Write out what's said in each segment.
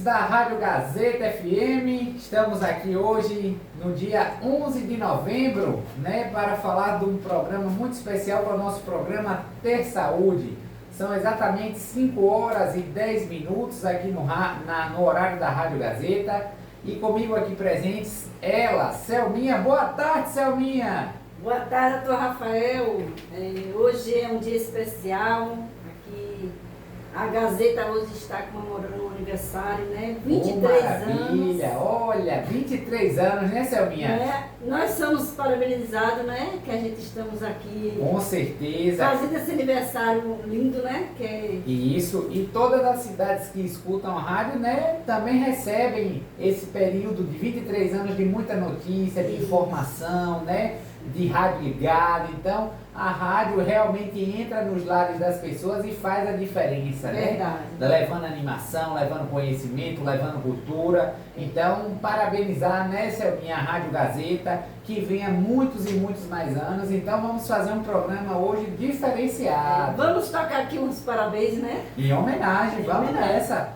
da Rádio Gazeta FM, estamos aqui hoje no dia 11 de novembro, né, para falar de um programa muito especial para o nosso programa Ter Saúde. São exatamente 5 horas e 10 minutos aqui no horário da Rádio Gazeta e comigo aqui presentes ela, Selminha. Boa tarde, Selminha! Boa tarde, doutor Rafael. Hoje é um dia especial. Aqui a Gazeta hoje está comemorando um aniversário, né? 23 maravilha. anos. Olha, 23 anos, né, Selminha? Nós somos parabenizados, né? Que a gente estamos aqui Com certeza. fazendo esse aniversário lindo, né? Isso, e todas as cidades que escutam a rádio, né, também recebem esse período de 23 anos de muita notícia, de informação, né? De rádio ligado. Então a rádio realmente entra nos lares das pessoas e faz a diferença, né? Verdade. Levando animação, levando conhecimento, levando cultura. Então, parabenizar, né, Selminha, a Rádio Gazeta, que venha muitos e muitos mais anos. Então vamos fazer um programa hoje diferenciado. Vamos tocar aqui uns parabéns, né? Em homenagem, vamos homenagem. nessa.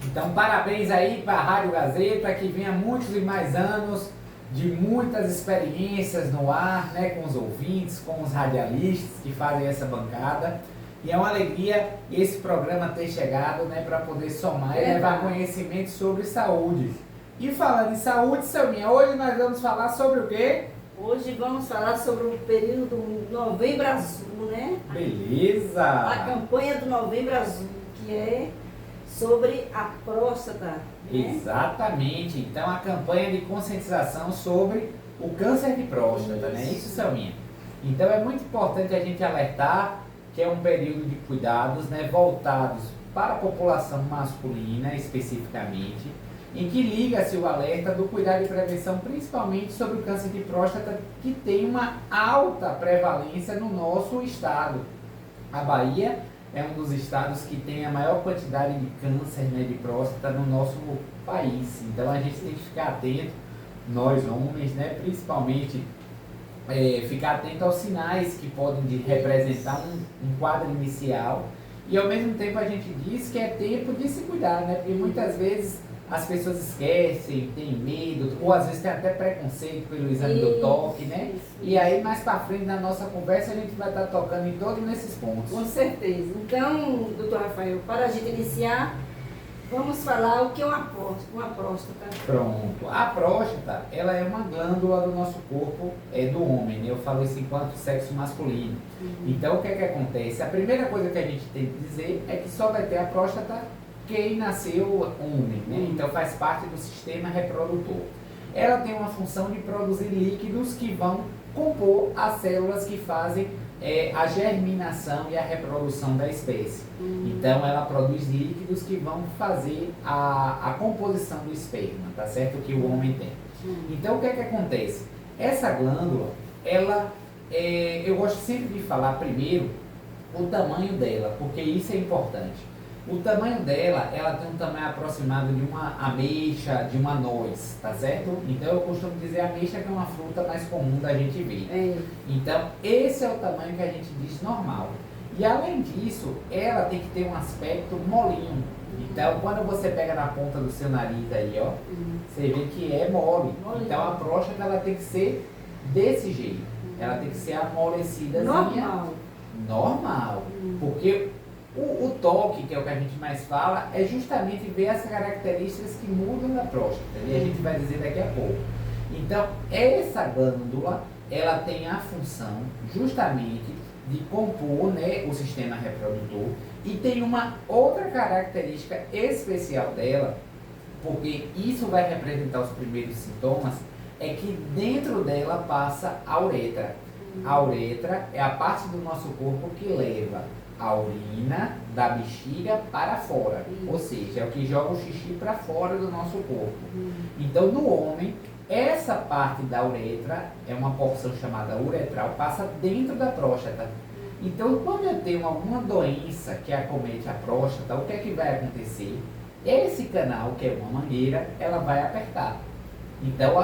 Então parabéns aí para a Rádio Gazeta, que venha muitos e mais anos de muitas experiências no ar, né, com os ouvintes, com os radialistas que fazem essa bancada. E é uma alegria esse programa ter chegado, né, para poder somar e levar conhecimento sobre saúde. E falando em saúde, Selminha, hoje nós vamos falar sobre o quê? Hoje vamos falar sobre o período do Novembro Azul, né? Beleza! A campanha do Novembro Azul, que é sobre a próstata, né? Exatamente. Então a campanha de conscientização sobre o câncer de próstata, né? Isso, Selminha. Então é muito importante a gente alertar que é um período de cuidados, né, voltados para a população masculina especificamente, em que liga-se o alerta do cuidado e prevenção, principalmente sobre o câncer de próstata, que tem uma alta prevalência no nosso estado. A Bahia é um dos estados que tem a maior quantidade de câncer, né, de próstata no nosso país. Então a gente tem que ficar atento, nós homens, né, principalmente, ficar atento aos sinais que podem representar um quadro inicial. E ao mesmo tempo a gente diz que é tempo de se cuidar, né, porque muitas vezes as pessoas esquecem, têm medo, ou às vezes tem até preconceito pelo exame do toque, né? E aí mais pra frente na nossa conversa a gente vai estar tocando em todos esses pontos. Com certeza. Então, doutor Rafael, para a gente iniciar, vamos falar o que é uma próstata. Pronto. A próstata, ela é uma glândula do nosso corpo, do homem, né? Eu falo isso enquanto sexo masculino. Então o que é que acontece? A primeira coisa que a gente tem que dizer é que só vai ter a próstata quem nasceu homem, né? Então faz parte do sistema reprodutor. Ela tem uma função de produzir líquidos que vão compor as células que fazem a germinação e a reprodução da espécie. Então ela produz líquidos que vão fazer a composição do esperma, tá certo? Que o homem tem. Então o que é que acontece? Essa glândula, ela, eu gosto sempre de falar primeiro o tamanho dela, porque isso é importante. O tamanho dela, ela tem um tamanho aproximado de uma ameixa, de uma noz, tá certo? Então eu costumo dizer ameixa que é uma fruta mais comum da gente ver. Então esse é o tamanho que a gente diz normal. E além disso, ela tem que ter um aspecto molinho. Então quando você pega na ponta do seu nariz aí, ó, você vê que é mole. Então a próstata, ela tem que ser desse jeito. Ela tem que ser amolecida. Normal. Porque o toque, que é o que a gente mais fala, é justamente ver as características que mudam da próstata. E a gente vai dizer daqui a pouco. Então, essa glândula, ela tem a função justamente de compor, né, o sistema reprodutor. E tem uma outra característica especial dela, porque isso vai representar os primeiros sintomas, é que dentro dela passa a uretra. A uretra é a parte do nosso corpo que leva a urina da bexiga para fora, ou seja, é o que joga o xixi para fora do nosso corpo. Então, no homem, essa parte da uretra é uma porção chamada uretral, passa dentro da próstata. Então, quando eu tenho alguma doença que acomete a próstata, o que é que vai acontecer? Esse canal, que é uma mangueira, ela vai apertar. Então,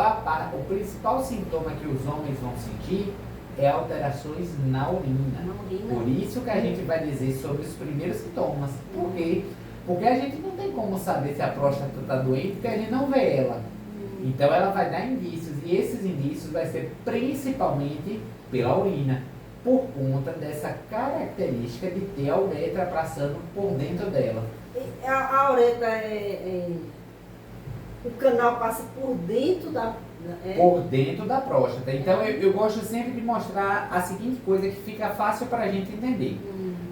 o principal sintoma que os homens vão sentir é alterações na urina. Por isso que a gente vai dizer sobre os primeiros sintomas. Porque Porque a gente não tem como saber se a próstata está doente, porque a gente não vê ela. Então ela vai dar indícios, e esses indícios vai ser principalmente pela urina, por conta dessa característica de ter a uretra passando por dentro dela. A uretra o canal passa por dentro da... Por dentro da próstata. Então eu gosto sempre de mostrar a seguinte coisa que fica fácil para a gente entender.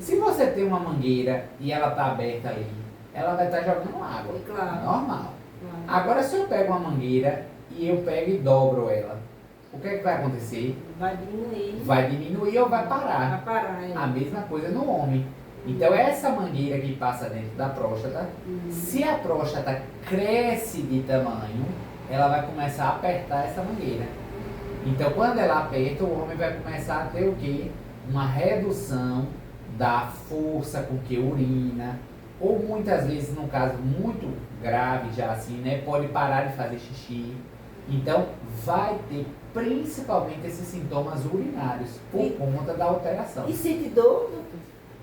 Se você tem uma mangueira e ela está aberta ali, ela vai estar jogando água. Claro. Normal. Claro. Agora se eu pego uma mangueira e eu pego e dobro ela, o que é que vai acontecer? Vai diminuir. Vai diminuir ou vai parar? Vai parar, A mesma coisa no homem. Então essa mangueira que passa dentro da próstata, se a próstata cresce de tamanho, ela vai começar a apertar essa mangueira. Então quando ela aperta, o homem vai começar a ter o quê? Uma redução da força com que urina, ou muitas vezes, num caso muito grave já assim, né, pode parar de fazer xixi. Então vai ter principalmente esses sintomas urinários por conta da alteração. E sente dor, doutor?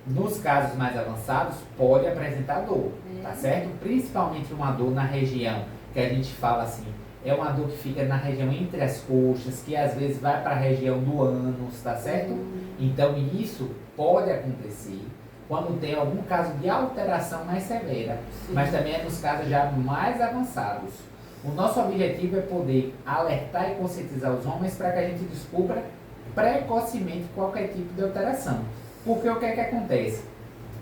Nos casos mais avançados, pode apresentar dor, tá certo? Principalmente uma dor na região, que a gente fala assim, é uma dor que fica na região entre as coxas, que às vezes vai para a região do ânus, tá certo? Então isso pode acontecer quando tem algum caso de alteração mais severa, mas também é nos casos já mais avançados. O nosso objetivo é poder alertar e conscientizar os homens para que a gente descubra precocemente qualquer tipo de alteração. Porque o que é que acontece?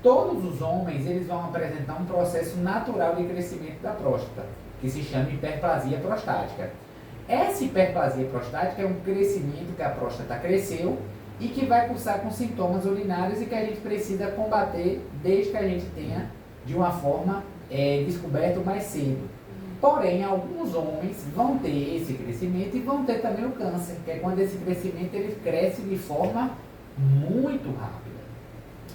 Todos os homens eles vão apresentar um processo natural de crescimento da próstata, que se chama hiperplasia prostática. Essa hiperplasia prostática é um crescimento que a próstata cresceu e que vai cursar com sintomas urinários e que a gente precisa combater desde que a gente tenha de uma forma descoberto mais cedo. Porém, alguns homens vão ter esse crescimento e vão ter também o câncer, que é quando esse crescimento ele cresce de forma muito rápida.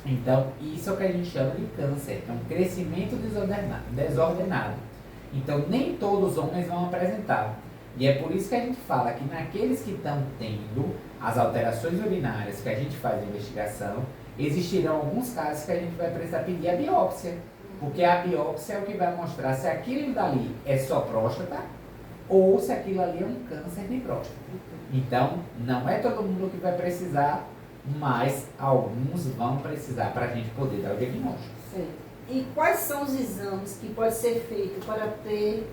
Então, isso é o que a gente chama de câncer, é um crescimento desordenado. Então, nem todos os homens vão apresentar. E é por isso que a gente fala que naqueles que estão tendo as alterações urinárias que a gente faz a investigação, existirão alguns casos que a gente vai precisar pedir a biópsia. Porque a biópsia é o que vai mostrar se aquilo dali é só próstata ou se aquilo ali é um câncer de próstata. Então, não é todo mundo que vai precisar, mas alguns vão precisar para a gente poder dar o diagnóstico. Certo. E quais são os exames que pode ser feito para ter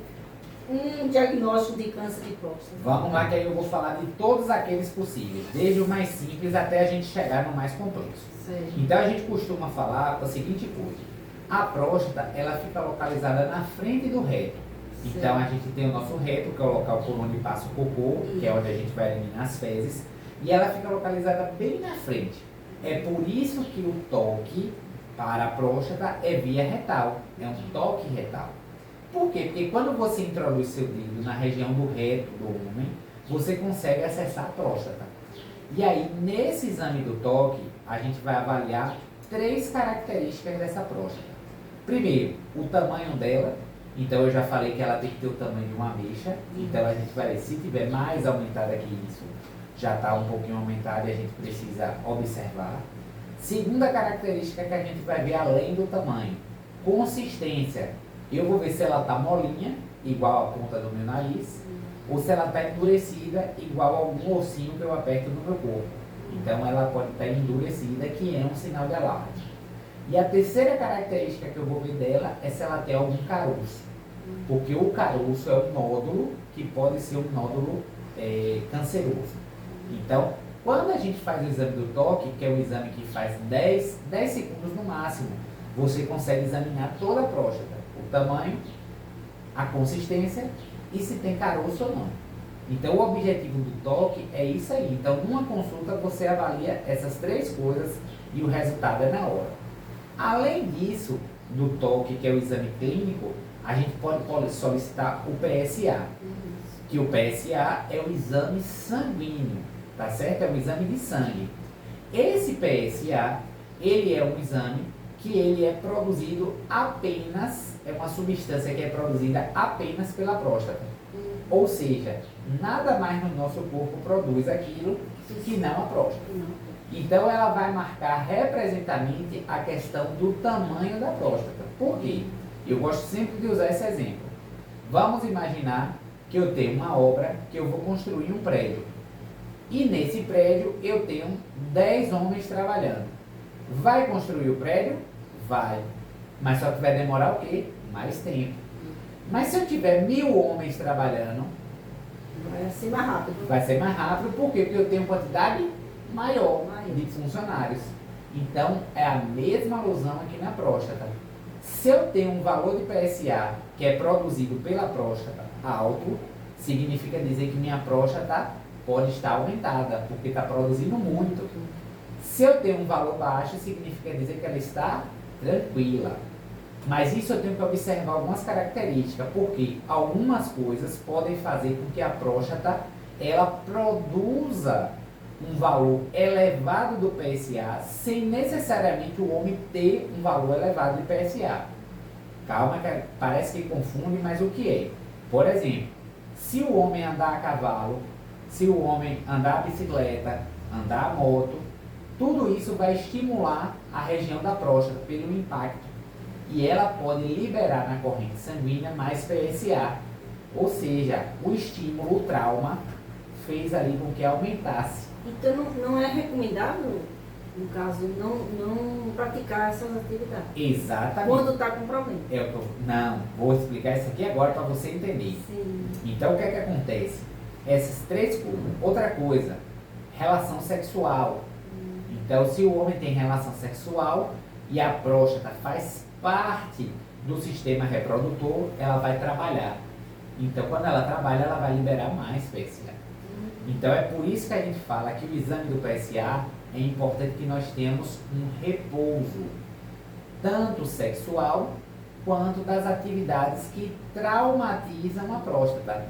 um diagnóstico de câncer de próstata? Vamos lá que aí eu vou falar de todos aqueles possíveis, desde o mais simples até a gente chegar no mais complexo. Certo. Então a gente costuma falar a seguinte coisa. A próstata, ela fica localizada na frente do reto. Então a gente tem o nosso reto, que é o local por onde passa o cocô, que é onde a gente vai eliminar as fezes, e ela fica localizada bem na frente. É por isso que o toque para a próstata é via retal, é um toque retal. Por quê? Porque quando você introduz seu dedo na região do reto do homem, você consegue acessar a próstata. E aí, nesse exame do toque, a gente vai avaliar 3 características dessa próstata. Primeiro, o tamanho dela. Então eu já falei que ela tem que ter o tamanho de uma ameixa. Então a gente vai ver, se tiver mais aumentada que isso, já está um pouquinho aumentada e a gente precisa observar. Segunda característica que a gente vai ver além do tamanho, consistência. Eu vou ver se ela está molinha, igual a ponta do meu nariz, ou se ela está endurecida, igual a algum ossinho que eu aperto no meu corpo. Então ela pode estar endurecida, que é um sinal de alarme. E a terceira característica que eu vou ver dela é se ela tem algum caroço. Porque o caroço é um nódulo que pode ser um nódulo canceroso. Então, quando a gente faz o exame do toque, que é um exame que faz 10 segundos no máximo, você consegue examinar toda a próstata. O tamanho, a consistência e se tem caroço ou não. Então, o objetivo do toque é isso aí. Então, numa consulta, você avalia essas 3 coisas e o resultado é na hora. Além disso, do toque, que é o exame clínico, a gente pode solicitar o PSA. Que o PSA é o exame sanguíneo, tá certo? É um exame de sangue. Esse PSA, ele é um exame que ele é produzido apenas, é uma substância que é produzida apenas pela próstata. Ou seja, nada mais no nosso corpo produz aquilo que não a próstata. Então ela vai marcar representativamente a questão do tamanho da próstata. Por quê? Eu gosto sempre de usar esse exemplo. Vamos imaginar que eu tenho uma obra que eu vou construir um prédio. E nesse prédio eu tenho 10 homens trabalhando. Vai construir o prédio? Vai. Mas só que vai demorar o quê? Mais tempo. Mas se eu tiver 1000 homens trabalhando, Vai ser mais rápido. vai ser mais rápido. Por quê? Porque eu tenho quantidade maior de funcionários. Então, é a mesma alusão aqui na próstata. Se eu tenho um valor de PSA que é produzido pela próstata alto, significa dizer que minha próstata pode estar aumentada, porque está produzindo muito. Se eu tenho um valor baixo, significa dizer que ela está tranquila. Mas isso eu tenho que observar algumas características, porque algumas coisas podem fazer com que a próstata ela produza um valor elevado do PSA sem necessariamente o homem ter um valor elevado de PSA. Calma, que parece que confunde, mas o que é? Por exemplo, se o homem andar a cavalo, se o homem andar a bicicleta, andar a moto, tudo isso vai estimular a região da próstata pelo impacto. E ela pode liberar na corrente sanguínea mais PSA. Ou seja, o estímulo, o trauma, fez ali com que aumentasse. Então não é recomendável, no caso, não praticar essas atividades. Exatamente. Quando está com problema. Não, vou explicar isso aqui agora para você entender. Sim. Então o que é que acontece? Essas três coisas. Outra coisa, relação sexual. Então se o homem tem relação sexual e a próstata faz parte do sistema reprodutor, ela vai trabalhar. Então quando ela trabalha, ela vai liberar mais PSA. Então é por isso que a gente fala que o exame do PSA é importante que nós tenhamos um repouso, tanto sexual quanto das atividades que traumatizam a próstata.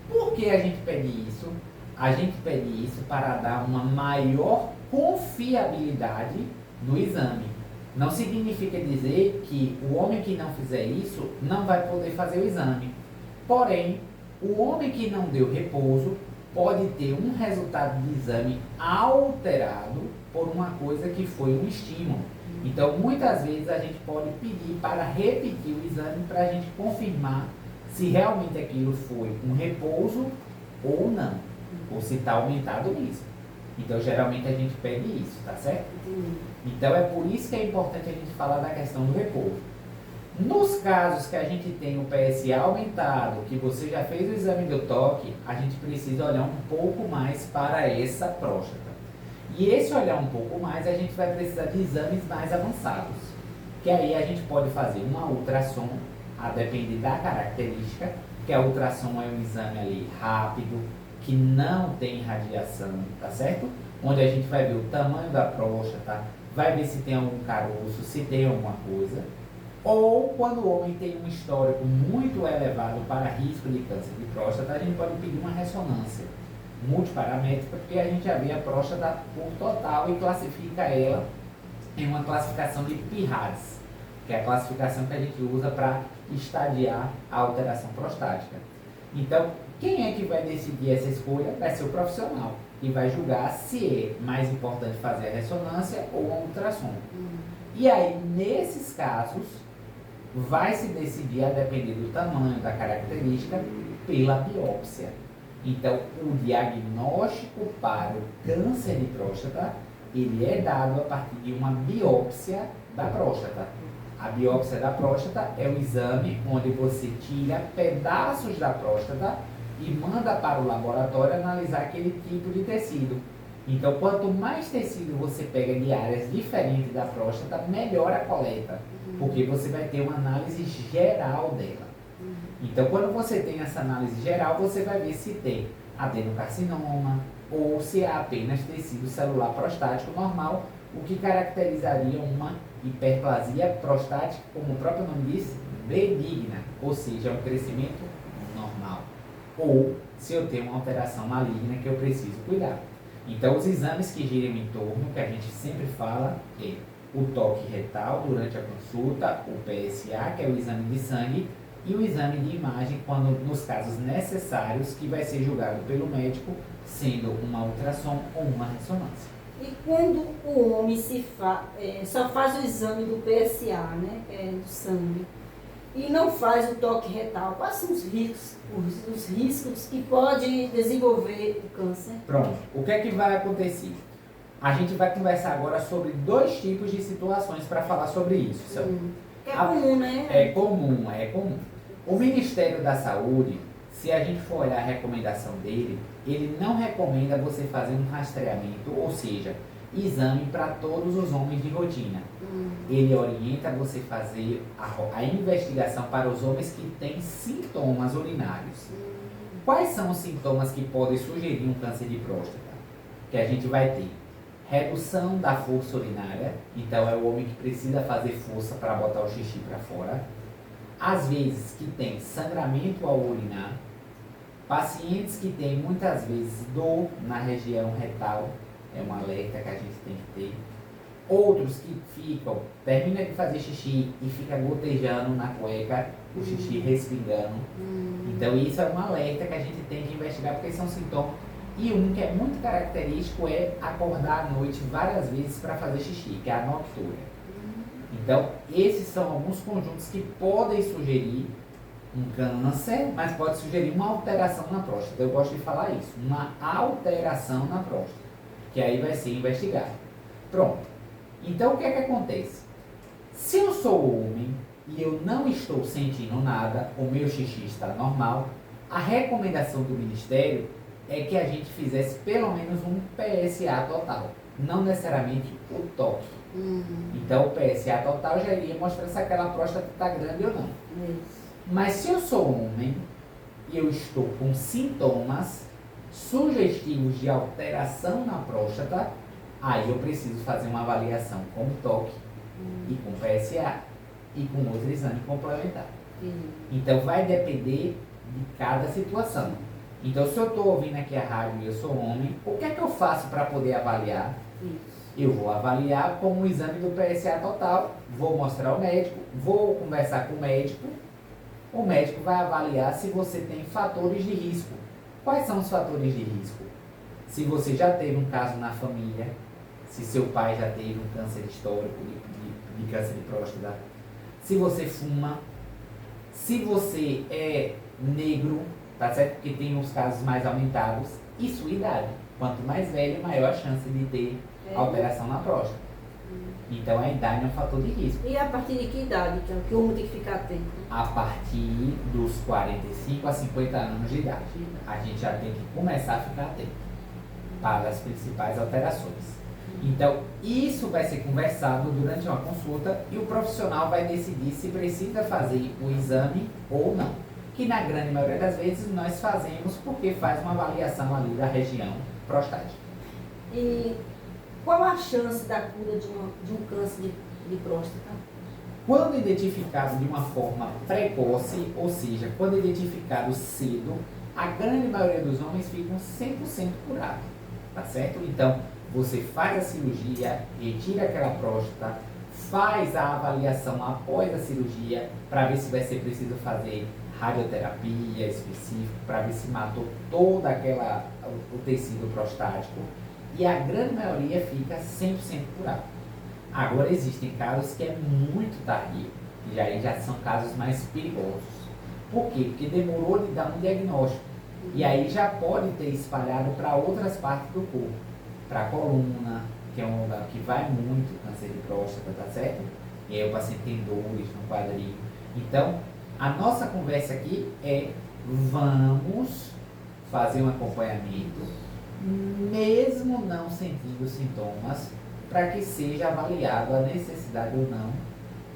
Por que a gente pede isso? A gente pede isso para dar uma maior confiabilidade no exame. Não significa dizer que o homem que não fizer isso não vai poder fazer o exame. Porém, o homem que não deu repouso pode ter um resultado de exame alterado por uma coisa que foi um estímulo. Então, muitas vezes a gente pode pedir para repetir o exame para a gente confirmar se realmente aquilo foi um repouso ou não, ou se está aumentado mesmo. Então, geralmente a gente pede isso, tá certo? Então, é por isso que é importante a gente falar da questão do repouso. Nos casos que a gente tem o PSA aumentado, que você já fez o exame do toque, a gente precisa olhar um pouco mais para essa próstata. E esse olhar um pouco mais, a gente vai precisar de exames mais avançados. Que aí a gente pode fazer uma ultrassom, a depender da característica, que a ultrassom é um exame ali rápido, que não tem radiação, tá certo? Onde a gente vai ver o tamanho da próstata, vai ver se tem algum caroço, se tem alguma coisa. Ou quando o homem tem um histórico muito elevado para risco de câncer de próstata, a gente pode pedir uma ressonância multiparamétrica, porque a gente já vê a próstata por total e classifica ela em uma classificação de PIRADS, que é a classificação que a gente usa para estadiar a alteração prostática. Então, quem é que vai decidir essa escolha? Vai ser o profissional, e vai julgar se é mais importante fazer a ressonância ou a ultrassom. E aí, nesses casos, vai se decidir, a depender do tamanho, da característica, pela biópsia. Então, o diagnóstico para o câncer de próstata, ele é dado a partir de uma biópsia da próstata. A biópsia da próstata é o exame onde você tira pedaços da próstata e manda para o laboratório analisar aquele tipo de tecido. Então, quanto mais tecido você pega de áreas diferentes da próstata, melhor a coleta, porque você vai ter uma análise geral dela. Então, quando você tem essa análise geral, você vai ver se tem adenocarcinoma ou se é apenas tecido celular prostático normal, o que caracterizaria uma hiperplasia prostática, como o próprio nome diz, benigna, ou seja, um crescimento normal. Ou se eu tenho uma alteração maligna que eu preciso cuidar. Então, os exames que giram em torno, que a gente sempre fala, é o toque retal durante a consulta, o PSA, que é o exame de sangue, e o exame de imagem, quando nos casos necessários, que vai ser julgado pelo médico, sendo uma ultrassom ou uma ressonância. E quando o homem só faz o exame do PSA, né, que é do sangue, e não faz o toque retal, quais são os riscos que pode desenvolver o câncer? Pronto. O que é que vai acontecer? A gente vai conversar agora sobre 2 tipos de situações para falar sobre isso. É comum, né? É comum, é comum. O Ministério da Saúde, se a gente for olhar a recomendação dele, ele não recomenda você fazer um rastreamento, ou seja, exame para todos os homens de rotina. Ele orienta você fazer a investigação para os homens que têm sintomas urinários. Quais são os sintomas que podem sugerir um câncer de próstata? Que a gente vai ter redução da força urinária, então é o homem que precisa fazer força para botar o xixi para fora. Às vezes que tem sangramento ao urinar, pacientes que têm muitas vezes dor na região retal, é um alerta que a gente tem que ter. Outros que termina de fazer xixi e fica gotejando na cueca, o xixi respingando. Então isso é um alerta que a gente tem que investigar, porque são sintomas. E um que é muito característico é acordar à noite várias vezes para fazer xixi, que é a noctúria. Então, esses são alguns conjuntos que podem sugerir um câncer, mas pode sugerir uma alteração na próstata. Eu gosto de falar isso, uma alteração na próstata, que aí vai ser investigado. Pronto. Então, o que é que acontece? Se eu sou homem e eu não estou sentindo nada, o meu xixi está normal, a recomendação do Ministério é que a gente fizesse pelo menos um PSA total, não necessariamente o toque. Então, o PSA total já iria mostrar se aquela próstata está grande ou não. Mas se eu sou homem e eu estou com sintomas sugestivos de alteração na próstata, aí eu preciso fazer uma avaliação com o toque e com PSA e com outro exame complementar. Então, vai depender de cada situação. Então, se eu estou ouvindo aqui a rádio e eu sou homem, o que é que eu faço para poder avaliar? Eu vou avaliar com o exame do PSA total, vou mostrar ao médico, vou conversar com o médico vai avaliar se você tem fatores de risco. Quais são os fatores de risco? Se você já teve um caso na família, se seu pai já teve um câncer histórico de câncer de próstata, se você fuma, se você é negro, tá certo? Porque tem os casos mais aumentados, e sua idade. Quanto mais velho, maior a chance de ter alteração na próstata. Então a idade é um fator de risco. E a partir de que idade que o homem tem que ficar atento? A partir dos 45 a 50 anos de idade, a gente já tem que começar a ficar atento para as principais alterações. Então, isso vai ser conversado durante uma consulta e o profissional vai decidir se precisa fazer o exame ou não. Que na grande maioria das vezes nós fazemos porque faz uma avaliação ali da região prostática. E qual a chance da cura de um câncer de próstata? Quando identificado de uma forma precoce, ou seja, quando identificado cedo, a grande maioria dos homens ficam 100% curados, tá certo? Então, você faz a cirurgia, retira aquela próstata, faz a avaliação após a cirurgia para ver se vai ser preciso fazer radioterapia específica, para ver se matou todo o tecido prostático, e a grande maioria fica 100% curado. Agora existem casos que é muito tardio, e aí já são casos mais perigosos. Por quê? Porque demorou de dar um diagnóstico, e aí já pode ter espalhado para outras partes do corpo, para a coluna, que é um lugar que vai muito câncer de próstata, tá certo? E aí o paciente tem dores no quadril. Então, a nossa conversa aqui é: vamos fazer um acompanhamento, mesmo não sentindo sintomas, para que seja avaliado a necessidade ou não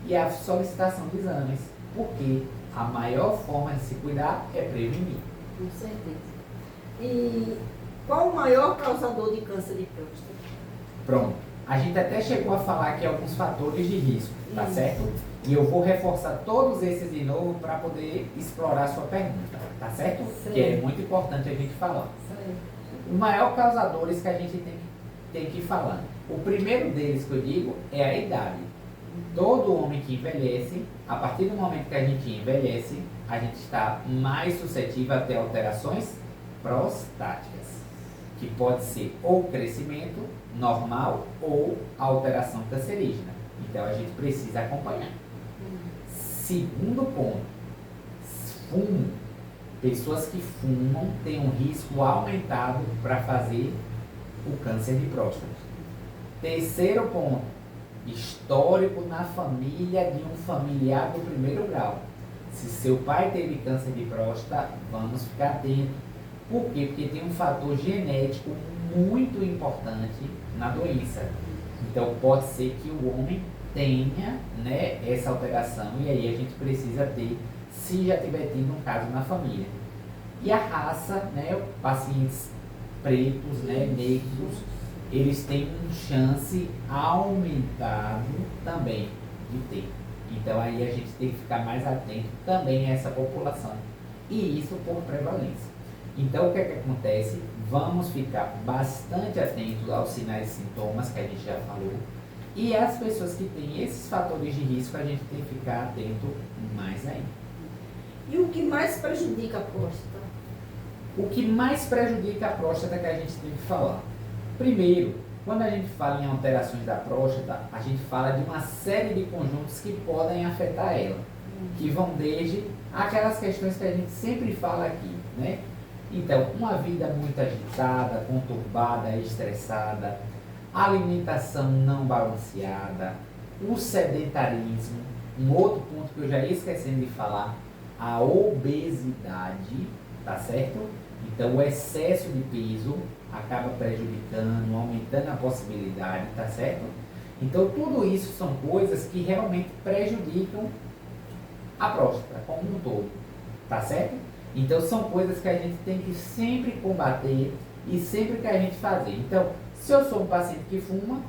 e a solicitação de exames, porque a maior forma de se cuidar é prevenir. Com certeza. E qual o maior causador de câncer de próstata? Pronto. A gente até chegou a falar aqui alguns fatores de risco, tá certo? E eu vou reforçar todos esses de novo para poder explorar a sua pergunta, tá certo? Que é muito importante a gente falar. O maior causadores que a gente tem que ir falando. O primeiro deles que eu digo é a idade. Todo homem que envelhece, a partir do momento que a gente envelhece, a gente está mais suscetível a ter alterações prostáticas, que pode ser ou crescimento normal ou alteração cancerígena. Então a gente precisa acompanhar. Segundo ponto, fumo. Pessoas que fumam têm um risco aumentado para fazer o câncer de próstata. Terceiro ponto, histórico na família de um familiar do primeiro grau. Se seu pai teve câncer de próstata, vamos ficar atentos. Por quê? Porque tem um fator genético muito importante na doença. Então pode ser que o homem tenha, né, essa alteração e aí a gente precisa ter, se já tiver tido um caso na família. E a raça, né, pacientes pretos, né, negros, eles têm um chance aumentado também de ter. Então aí a gente tem que ficar mais atento também a essa população. E isso por prevalência. Então o que é que acontece? Vamos ficar bastante atentos aos sinais e sintomas que a gente já falou. E as pessoas que têm esses fatores de risco, a gente tem que ficar atento mais ainda. E o que mais prejudica a próstata? O que mais prejudica a próstata que a gente tem que falar? Primeiro, quando a gente fala em alterações da próstata, a gente fala de uma série de conjuntos que podem afetar ela. Que vão desde aquelas questões que a gente sempre fala aqui, né? Então, uma vida muito agitada, conturbada, estressada, alimentação não balanceada, o sedentarismo, um outro ponto que eu já ia esquecendo de falar, a obesidade, tá certo? Então o excesso de peso acaba prejudicando, aumentando a possibilidade, tá certo? Então tudo isso são coisas que realmente prejudicam a próstata como um todo, tá certo? Então são coisas que a gente tem que sempre combater e sempre que a gente fazer. Então, se eu sou um paciente que fuma,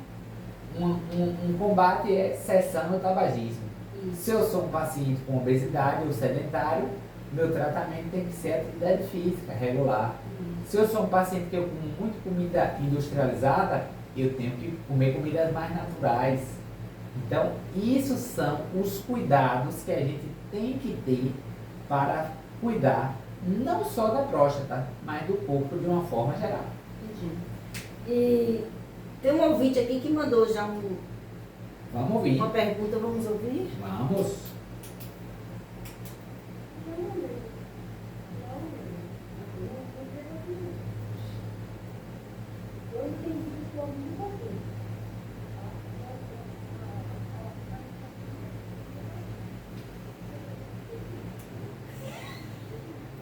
um combate é cessando o tabagismo. Se eu sou um paciente com obesidade ou sedentário, meu tratamento tem que ser atividade física regular. Se eu sou um paciente que eu como muito comida industrializada, eu tenho que comer comidas mais naturais. Então, isso são os cuidados que a gente tem que ter para cuidar não só da próstata, mas do corpo de uma forma geral. Entendi. E tem um ouvinte aqui que mandou já Vamos ouvir. uma pergunta, vamos ouvir? Vamos.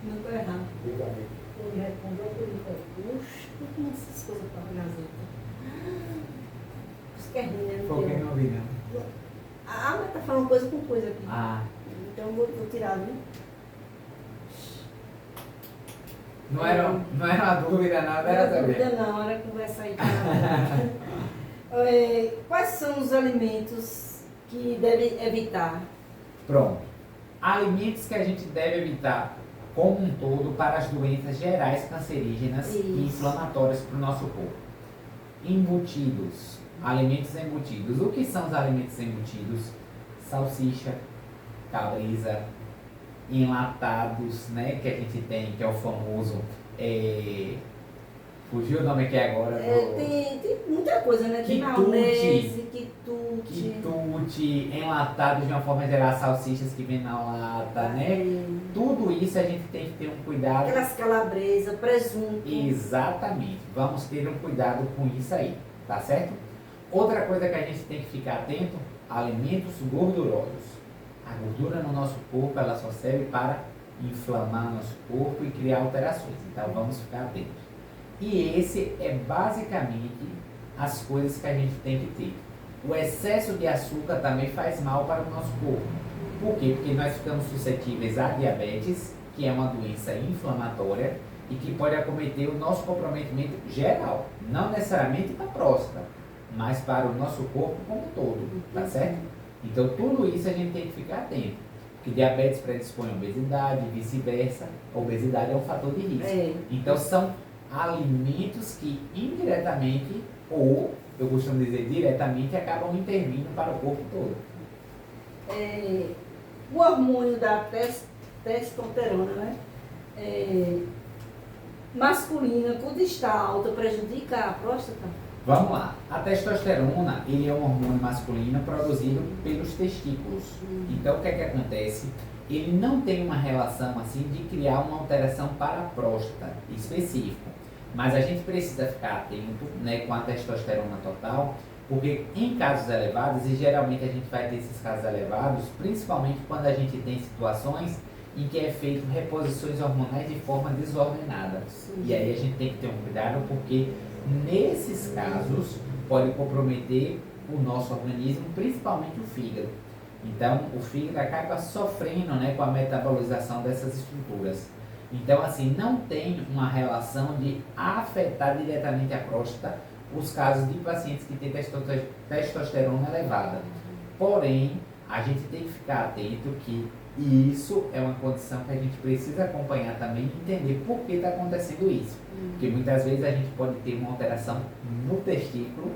Não estou errado. Ele respondeu que ele falou, puxa, por que essas coisas para a Gazeta? Os querrinhos, né? Por que não ouvi, não? Mas está falando coisa com coisa aqui. Ah, Então vou tirar, viu? não era uma dúvida, nada, era saber. Dúvida não, era conversa aí. Quais são os alimentos que devem evitar? Pronto. Alimentos que a gente deve evitar como um todo para as doenças gerais cancerígenas e inflamatórias para o nosso corpo. Embutidos. Alimentos embutidos. O que são os alimentos embutidos? Salsicha, calabresa, enlatados, né? Que a gente tem, que é o famoso... fugiu o nome aqui agora. Tem muita coisa, né? Tem Quitute. maionese, Quitute, enlatados de uma forma geral, salsichas que vêm na lata, né? Tudo isso a gente tem que ter um cuidado. Aquelas calabresas, presunto. Exatamente. Vamos ter um cuidado com isso aí, tá certo? Outra coisa que a gente tem que ficar atento, alimentos gordurosos. A gordura no nosso corpo, ela só serve para inflamar nosso corpo e criar alterações. Então vamos ficar atentos. E esse é basicamente as coisas que a gente tem que ter. O excesso de açúcar também faz mal para o nosso corpo. Por quê? Porque nós ficamos suscetíveis a diabetes, que é uma doença inflamatória e que pode acometer o nosso comprometimento geral. Não necessariamente para a próstata, mas para o nosso corpo como um todo, tá certo? Então tudo isso a gente tem que ficar atento. Porque diabetes predispõe a obesidade e vice-versa. A obesidade é um fator de risco. Então são alimentos que indiretamente ou, eu costumo dizer diretamente, acabam intervindo para o corpo todo. O hormônio da testosterona, né? masculina, quando está alta, prejudica a próstata? Vamos lá. A testosterona, ele é um hormônio masculino produzido pelos testículos. Então, o que é que acontece? Ele não tem uma relação assim de criar uma alteração para a próstata específica. Mas a gente precisa ficar atento, né, com a testosterona total, porque em casos elevados, e geralmente a gente vai ter esses casos elevados, principalmente quando a gente tem situações em que é feito reposições hormonais de forma desordenada. Sim. E aí a gente tem que ter um cuidado, porque nesses casos pode comprometer o nosso organismo, principalmente o fígado. Então o fígado acaba sofrendo, né, com a metabolização dessas estruturas. Então assim, não tem uma relação de afetar diretamente a próstata os casos de pacientes que têm testosterona elevada. Porém, a gente tem que ficar atento que isso é uma condição que a gente precisa acompanhar também e entender por que está acontecendo isso. Porque muitas vezes a gente pode ter uma alteração no testículo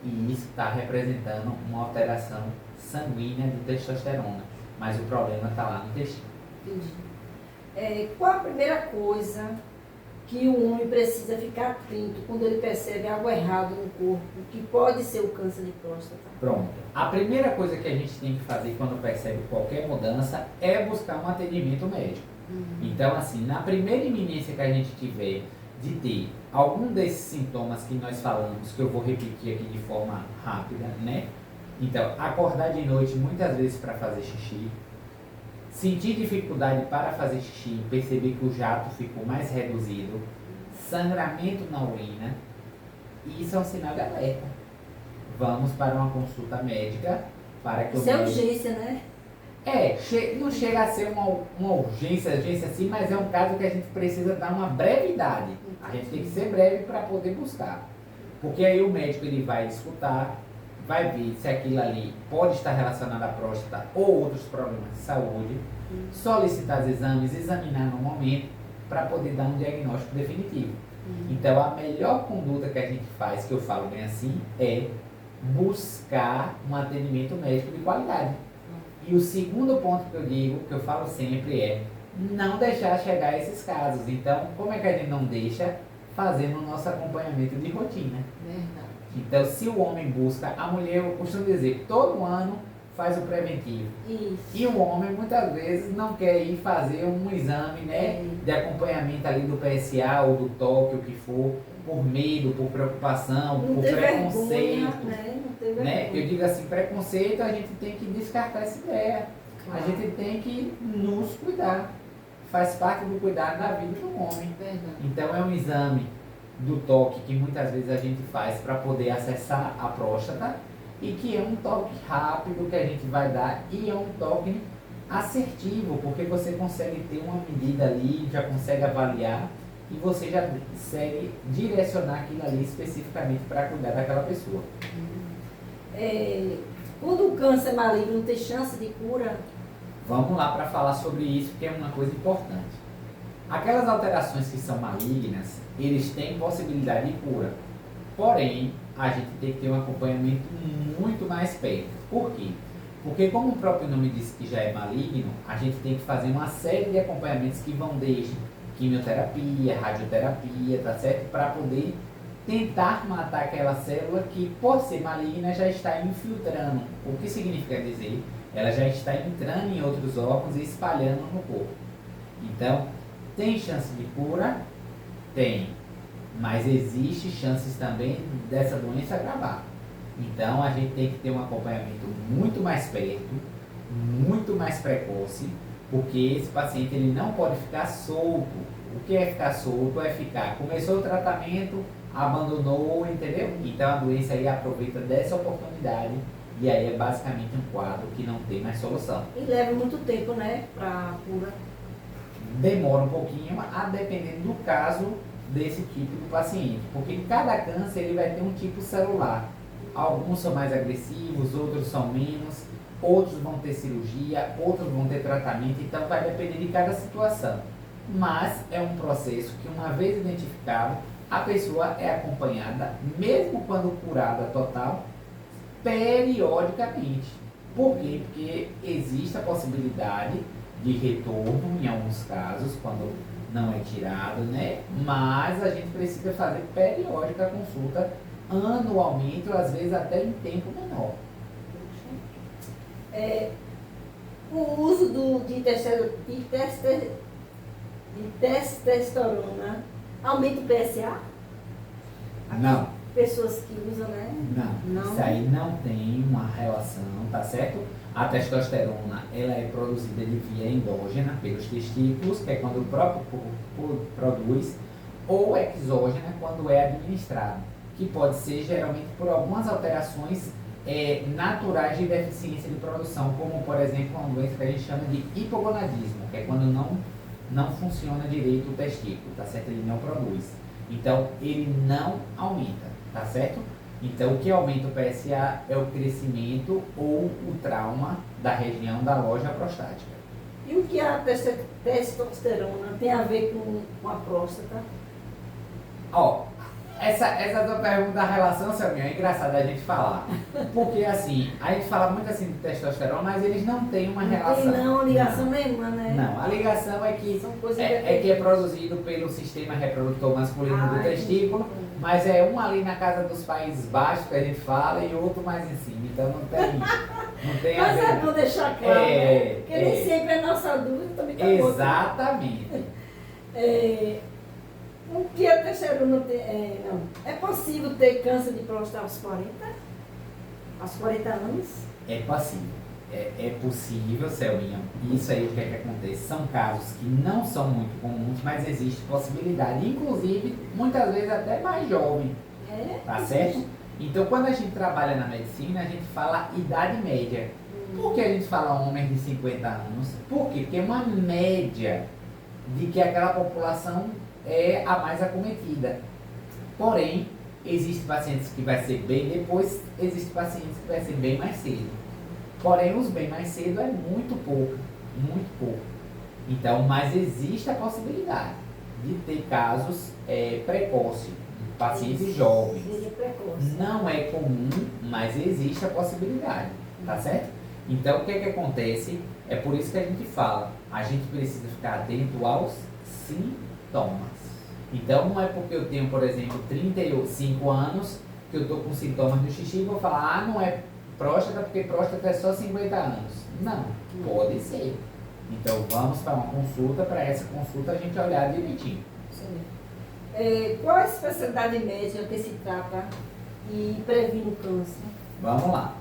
e isso está representando uma alteração sanguínea de testosterona. Mas o problema está lá no testículo. Entendi. Qual a primeira coisa que o homem precisa ficar atento quando ele percebe algo errado no corpo, que pode ser o câncer de próstata? Pronto. A primeira coisa que a gente tem que fazer quando percebe qualquer mudança é buscar um atendimento médico. Então, assim, na primeira iminência que a gente tiver de ter algum desses sintomas que nós falamos, que eu vou repetir aqui de forma rápida, né? Então, acordar de noite muitas vezes para fazer xixi, sentir dificuldade para fazer xixi, perceber que o jato ficou mais reduzido, sangramento na urina, e isso é um sinal de alerta. Vamos para uma consulta médica para que isso é urgência, né? Não chega a ser uma urgência assim, mas é um caso que a gente precisa dar uma brevidade. A gente tem que ser breve para poder buscar. Porque aí o médico ele vai escutar, vai ver se aquilo ali pode estar relacionado à próstata ou outros problemas de saúde, solicitar os exames, examinar no momento para poder dar um diagnóstico definitivo. Então a melhor conduta que a gente faz, que eu falo bem assim, é buscar um atendimento médico de qualidade. E o segundo ponto que eu digo, que eu falo sempre é não deixar chegar a esses casos. Então, como é que a gente não deixa? Fazendo o nosso acompanhamento de rotina. Verdade. Então, se o homem busca, a mulher, eu costumo dizer, todo ano faz o preventivo. Isso. E o homem, muitas vezes, não quer ir fazer um exame, né, de acompanhamento ali do PSA ou do toque, o que for, por medo, por preocupação, não por preconceito. Vergonha, não tem vergonha. Né? Eu digo assim, preconceito, a gente tem que descartar essa ideia. Claro. A gente tem que nos cuidar. Faz parte do cuidado da vida do homem. Verdade. Então é um exame do toque que muitas vezes a gente faz para poder acessar a próstata e que é um toque rápido que a gente vai dar e é um toque assertivo, porque você consegue ter uma medida ali, já consegue avaliar e você já consegue direcionar aquilo ali especificamente para cuidar daquela pessoa. Quando o câncer maligno tem chance de cura? Vamos lá para falar sobre isso, que é uma coisa importante. Aquelas alterações que são malignas, eles têm possibilidade de cura. Porém, a gente tem que ter um acompanhamento muito mais perto. Por quê? Porque como o próprio nome diz que já é maligno, a gente tem que fazer uma série de acompanhamentos que vão desde quimioterapia, radioterapia, tá certo? Para poder tentar matar aquela célula que, por ser maligna, já está infiltrando. O que significa dizer? Ela já está entrando em outros órgãos e espalhando no corpo. Então, tem chance de cura? Tem. Mas existe chances também dessa doença agravar. Então, a gente tem que ter um acompanhamento muito mais perto, muito mais precoce, porque esse paciente ele não pode ficar solto. O que é ficar solto? É ficar, começou o tratamento, abandonou, entendeu? Então a doença aí aproveita dessa oportunidade e aí é basicamente um quadro que não tem mais solução. E leva muito tempo, né, para cura? Demora um pouquinho, a dependendo do caso desse tipo de paciente, porque cada câncer ele vai ter um tipo celular. Alguns são mais agressivos, outros são menos, outros vão ter cirurgia, outros vão ter tratamento, então vai depender de cada situação. Mas é um processo que, uma vez identificado, a pessoa é acompanhada, mesmo quando curada total, periodicamente. Por quê? Porque existe a possibilidade de retorno, em alguns casos, quando não é tirado, né? Mas a gente precisa fazer periódica consulta anualmente, ou às vezes até em tempo menor. O uso de testosterona aumenta o PSA? Não. Pessoas que usam, né? Não, isso aí não tem uma relação, tá certo? A testosterona, ela é produzida de via endógena pelos testículos, que é quando o próprio corpo produz, ou exógena, quando é administrado, que pode ser geralmente por algumas alterações naturais de deficiência de produção, como por exemplo uma doença que a gente chama de hipogonadismo, que é quando não funciona direito o testículo, tá certo? Ele não produz. Então, ele não aumenta, tá certo? Então, o que aumenta o PSA é o crescimento ou o trauma da região da loja prostática. E o que a testosterona tem a ver com a próstata? Ó, essa tua pergunta da relação, Selminha, é engraçada a gente falar. Porque assim, a gente fala muito assim de testosterona, mas eles não têm uma relação. Não tem não, ligação nenhuma, né? Não, a ligação é que São coisas que é produzido pelo sistema reprodutor masculino do testículo, entendi. mas é um ali na casa dos Países Baixos que a gente fala e outro mais em cima. Então não tem a Mas ver. é bom deixar claro, né? Porque nem é. sempre é nossa dúvida também tá Exatamente. O que a testosterona tem? Não. É possível ter câncer de próstata aos 40? Aos 40 anos? É possível. É possível, Selminha. Isso aí, o que é que acontece? São casos que não são muito comuns, mas existe possibilidade. Inclusive, muitas vezes até mais jovem. Tá certo? Então, quando a gente trabalha na medicina, a gente fala idade média. Por que a gente fala homens de 50 anos? Por quê? Porque é uma média de que aquela população é a mais acometida. Porém, existem pacientes que vai ser bem depois, existem pacientes que vai ser bem mais cedo. Porém, os bem mais cedo é muito pouco, muito pouco. Então, mas existe a possibilidade de ter casos precoces, de pacientes jovens. Seria precoce. Não é comum, mas existe a possibilidade, tá certo? Então, o que é que acontece? É por isso que a gente fala, a gente precisa ficar atento aos sintomas. Então, não é porque eu tenho, por exemplo, 35 anos, que eu estou com sintomas do xixi e vou falar, não é próstata, porque próstata é só 50 anos. Não, pode ser. Então, vamos para uma consulta, para essa consulta a gente olhar direitinho. Sim. Qual a especialidade médica que se trata e previne o câncer? Vamos lá.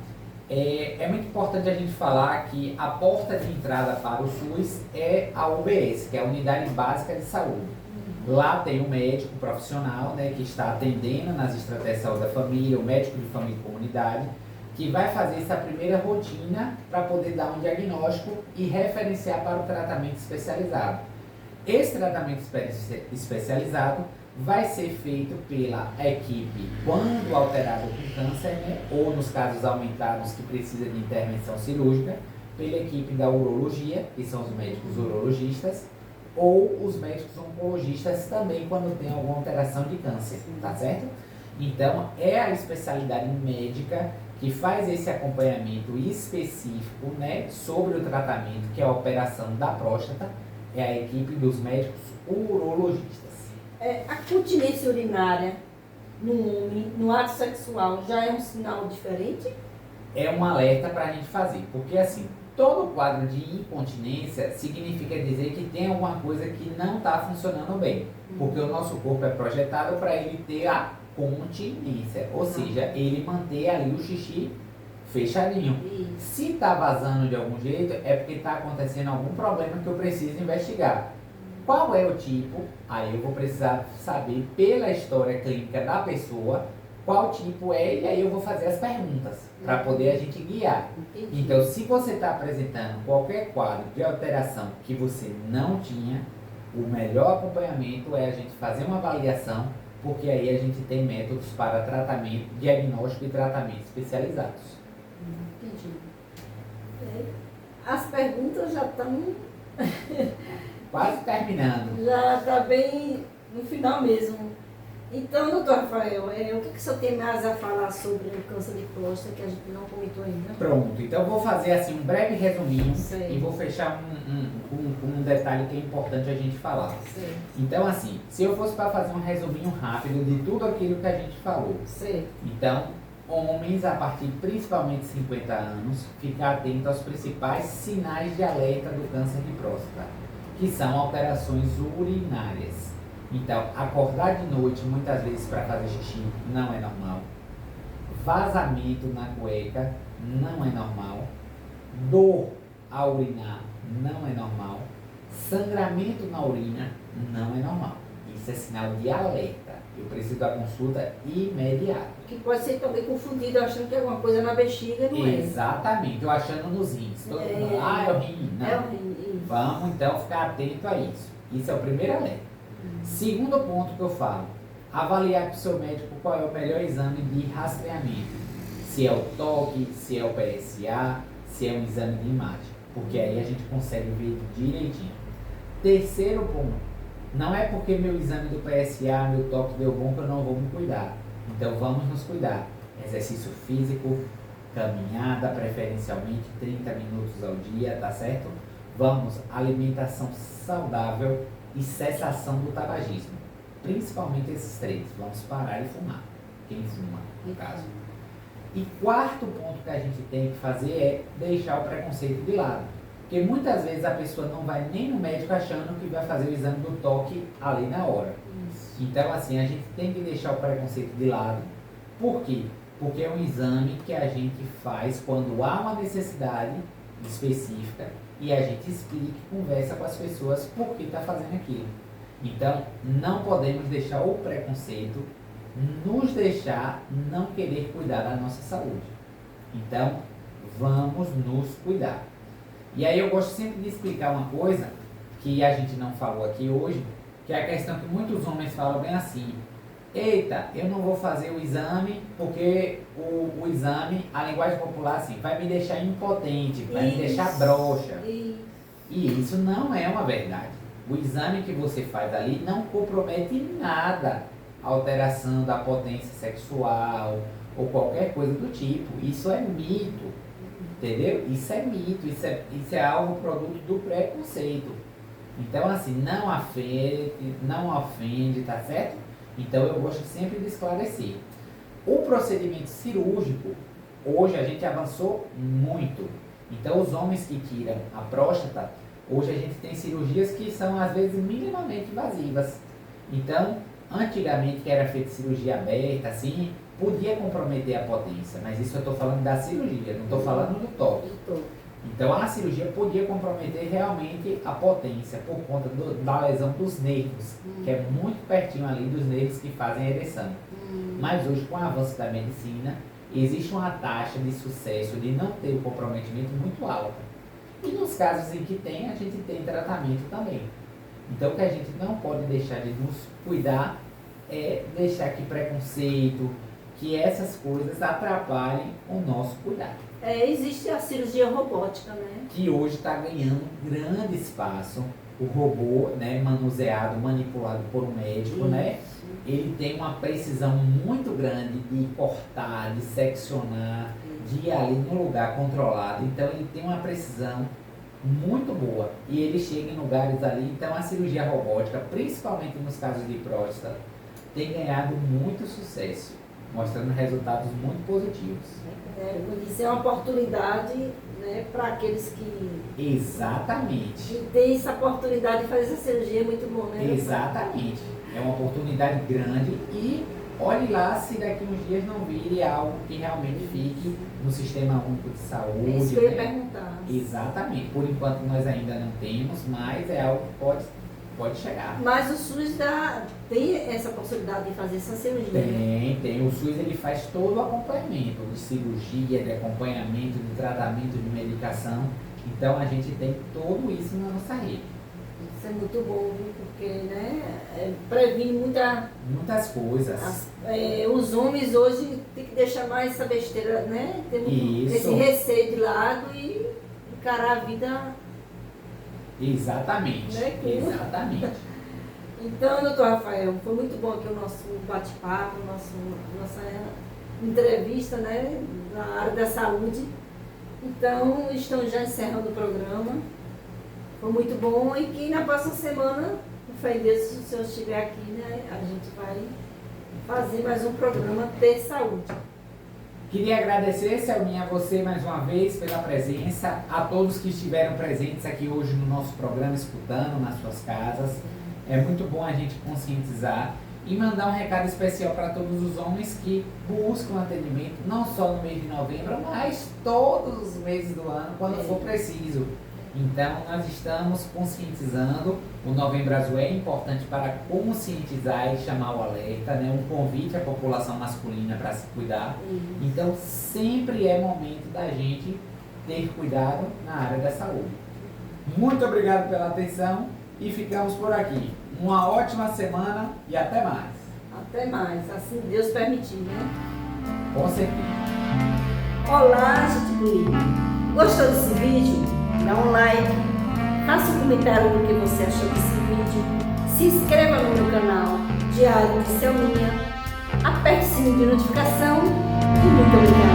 É muito importante a gente falar que a porta de entrada para o SUS é a UBS, que é a Unidade Básica de Saúde. Lá tem o médico profissional, né, que está atendendo nas estratégias de saúde da família, o médico de família e comunidade, que vai fazer essa primeira rotina para poder dar um diagnóstico e referenciar para o tratamento especializado. Esse tratamento especializado vai ser feito pela equipe, quando alterado com câncer, né, ou nos casos aumentados que precisa de intervenção cirúrgica, pela equipe da urologia, que são os médicos urologistas, ou os médicos oncologistas também quando tem alguma alteração de câncer, tá certo? Então, é a especialidade médica que faz esse acompanhamento específico, né, sobre o tratamento, que é a operação da próstata, é a equipe dos médicos urologistas. A continência urinária no homem, no ato sexual, já é um sinal diferente? É um alerta para a gente fazer, porque assim, todo quadro de incontinência significa dizer que tem alguma coisa que não está funcionando bem, porque o nosso corpo é projetado para ele ter a continência, ou seja, ele manter ali o xixi fechadinho. Se está vazando de algum jeito, é porque está acontecendo algum problema que eu preciso investigar. Qual é o tipo? Aí eu vou precisar saber pela história clínica da pessoa qual tipo é, e aí eu vou fazer as perguntas para poder a gente guiar. Entendi. Então, se você está apresentando qualquer quadro de alteração que você não tinha, o melhor acompanhamento é a gente fazer uma avaliação, porque aí a gente tem métodos para tratamento, diagnóstico e tratamento especializados. Entendi. As perguntas já estão... Quase terminando. Já está bem no final mesmo. Então, doutor Rafael, o que o senhor tem mais a falar sobre o câncer de próstata que a gente não comentou ainda? Pronto, então eu vou fazer assim um breve resuminho Sei. e vou fechar um detalhe que é importante a gente falar. Sei. Então assim, se eu fosse para fazer um resuminho rápido de tudo aquilo que a gente falou. Sei. Então, homens a partir principalmente de 50 anos, ficar atento aos principais sinais de alerta do câncer de próstata, que são alterações urinárias. Então, acordar de noite muitas vezes para fazer xixi não é normal. Vazamento na cueca não é normal. Dor ao urinar não é normal. Sangramento na urina não é normal. Isso é sinal de alerta. Eu preciso da consulta imediata. Que pode ser também confundido achando que é alguma coisa na bexiga, não é? Exatamente, eu achando nos rins. Todo mundo, é o rim. Não. É o rim, isso. Vamos então ficar atento a isso. Isso é o primeiro alerta. Segundo ponto que eu falo, avaliar com o seu médico qual é o melhor exame de rastreamento. Se é o toque, se é o PSA, se é um exame de imagem. Porque aí a gente consegue ver direitinho. Terceiro ponto, não é porque meu exame do PSA, meu toque deu bom que eu não vou me cuidar. Então vamos nos cuidar. Exercício físico, caminhada, preferencialmente 30 minutos ao dia, tá certo? Vamos, alimentação saudável e cessação do tabagismo. Principalmente esses três. Vamos parar de fumar. Quem fuma, no caso. E quarto ponto que a gente tem que fazer é deixar o preconceito de lado. Porque muitas vezes a pessoa não vai nem no médico achando que vai fazer o exame do toque ali na hora. Isso. Então assim, a gente tem que deixar o preconceito de lado. Por quê? Porque é um exame que a gente faz quando há uma necessidade específica e a gente explica e conversa com as pessoas por que está fazendo aquilo. Então, não podemos deixar o preconceito nos deixar não querer cuidar da nossa saúde. Então, vamos nos cuidar. E aí eu gosto sempre de explicar uma coisa que a gente não falou aqui hoje, que é a questão que muitos homens falam bem assim: eita, eu não vou fazer o exame porque o exame, a linguagem popular assim, vai me deixar impotente, vai me deixar broxa. E isso não é uma verdade. O exame que você faz ali não compromete em nada a alteração da potência sexual ou qualquer coisa do tipo. Isso é mito, entendeu? Isso é mito, isso é algo produto do preconceito. Então assim, não ofende, tá certo? Então eu gosto sempre de esclarecer. O procedimento cirúrgico, hoje a gente avançou muito. Então os homens que tiram a próstata, hoje a gente tem cirurgias que são às vezes minimamente invasivas. Então, antigamente que era feita cirurgia aberta, assim, podia comprometer a potência. Mas isso eu estou falando da cirurgia, não estou falando do toque. Então a cirurgia podia comprometer realmente a potência por conta da lesão dos nervos, que é muito pertinho ali dos nervos que fazem a ereção. Mas hoje, com o avanço da medicina, existe uma taxa de sucesso de não ter o comprometimento muito alta. E nos casos em que tem, a gente tem tratamento também. Então o que a gente não pode deixar de nos cuidar é deixar que preconceito, que essas coisas atrapalhem o nosso cuidado. Existe a cirurgia robótica, né? Que hoje está ganhando grande espaço. O robô, né, manuseado, manipulado por um médico, né? Ele tem uma precisão muito grande de cortar, de seccionar, de ir ali no lugar controlado. Então ele tem uma precisão muito boa. E ele chega em lugares ali. Então a cirurgia robótica, principalmente nos casos de próstata, tem ganhado muito sucesso, mostrando resultados muito positivos. Isso é uma oportunidade, né, para aqueles que... Exatamente. Que tem essa oportunidade de fazer essa cirurgia, é muito bom, né? Exatamente. É uma oportunidade grande e olhe lá se daqui uns dias não vire algo que realmente fique no Sistema Único de Saúde. É isso que eu ia né? perguntar. Exatamente. Por enquanto nós ainda não temos, mas é algo que pode chegar. Mas o SUS tem essa possibilidade de fazer essa cirurgia? Tem. O SUS ele faz todo o acompanhamento de cirurgia, de acompanhamento, de tratamento, de medicação. Então a gente tem tudo isso na nossa rede. Isso é muito bom, viu? Porque, né, previne muitas coisas. Os homens hoje têm que deixar mais essa besteira, né? Tem esse receio de lado e encarar a vida. Exatamente. Né? Exatamente. Então, doutor Rafael, foi muito bom aqui o nosso bate-papo, nossa entrevista, né, na área da saúde. Então, estamos já encerrando o programa. Foi muito bom e que na próxima semana, no fé de Deus, se o senhor estiver aqui, né, a gente vai fazer mais um programa de saúde. Queria agradecer, Selminha, a você mais uma vez pela presença, a todos que estiveram presentes aqui hoje no nosso programa, escutando nas suas casas. É muito bom a gente conscientizar e mandar um recado especial para todos os homens que buscam atendimento, não só no mês de novembro, mas todos os meses do ano, quando for preciso. Então, nós estamos conscientizando. O Novembro Azul é importante para conscientizar e chamar o alerta, né? Um convite à população masculina para se cuidar. Então, sempre é momento da gente ter cuidado na área da saúde. Muito obrigado pela atenção e ficamos por aqui. Uma ótima semana e até mais. Até mais, assim Deus permitir, né? Com certeza. Olá, gente bonita. Gostou desse vídeo? Dá um like, faça um comentário do que você achou desse vídeo, se inscreva no meu canal Diário de Selminha, aperte o sininho de notificação e muito obrigada.